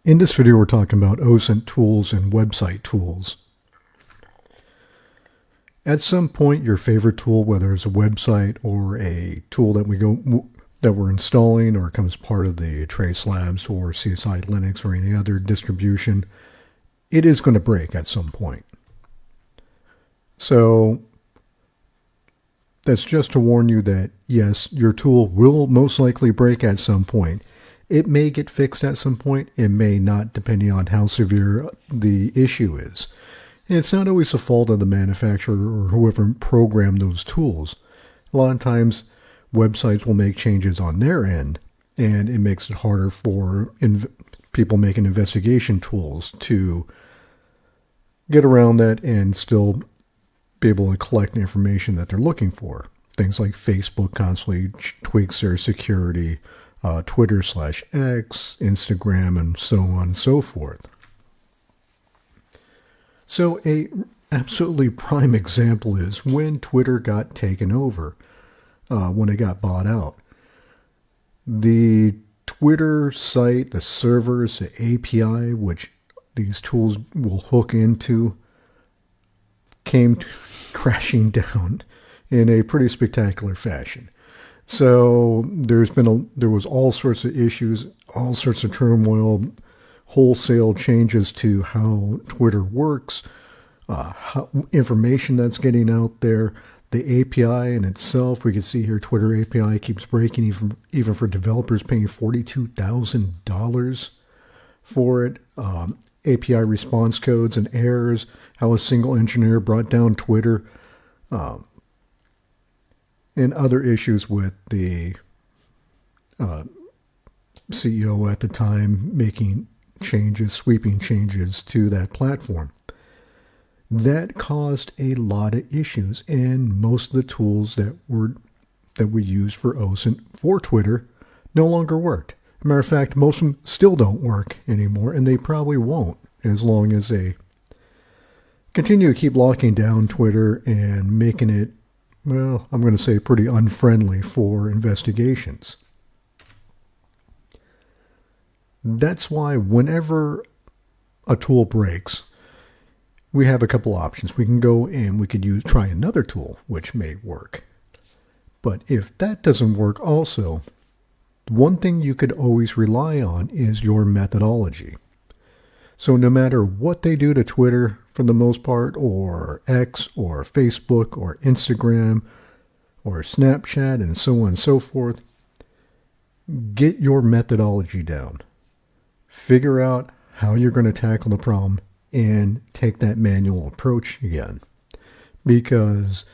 In this video, we're talking about Osint tools and website tools. At some point, your favorite tool, whether it's a website or a tool that we're installing or comes part of the Trace Labs or CSI Linux or any other distribution, it is going to break at some point. So that's just to warn you that, yes, your tool will most likely break at some point. It may get fixed at some point. It may not, depending on how severe the issue is. And it's not always the fault of the manufacturer or whoever programmed those tools. A lot of times, websites will make changes on their end, and it makes it harder for people making investigation tools to get around that and still be able to collect the information that they're looking for. Things like Facebook constantly tweaks their security, Twitter/X, Instagram, and so on and so forth. So a absolutely prime example is when Twitter got taken over, when it got bought out. The Twitter site, the servers, the API, which these tools will hook into, came crashing down in a pretty spectacular fashion. So there was all sorts of issues, all sorts of turmoil, wholesale changes to how Twitter works, information that's getting out there, the API in itself. We can see here Twitter API keeps breaking, even for developers paying $42,000 for it. API response codes and errors, how a single engineer brought down Twitter, and other issues with the CEO at the time making changes, sweeping changes to that platform. That caused a lot of issues, and most of the tools that we use for Osint for Twitter no longer worked. Matter of fact, most of them still don't work anymore, and they probably won't as long as they continue to keep locking down Twitter and making it, well, I'm going to say pretty unfriendly for investigations. That's why whenever a tool breaks, we have a couple options. We can go and we could try another tool, which may work. But if that doesn't work also, one thing you could always rely on is your methodology. So no matter what they do to Twitter, for the most part, or X, or Facebook, or Instagram, or Snapchat, and so on and so forth, get your methodology down. Figure out how you're going to tackle the problem and take that manual approach again. Because,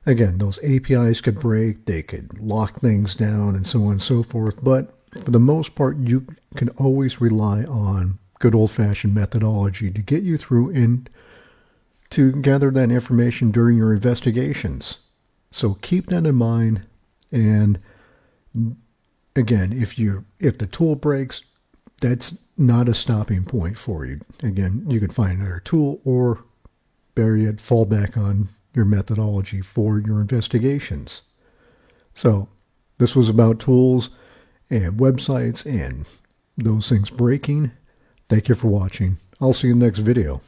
again, those APIs could break, they could lock things down, and so on and so forth. But for the most part, you can always rely on good old-fashioned methodology to get you through and to gather that information during your investigations. So keep that in mind. And again, if the tool breaks, that's not a stopping point for you. Again, you could find another tool or better yet, fall back on your methodology for your investigations. So this was about tools and websites and those things breaking. Thank you for watching. I'll see you in the next video.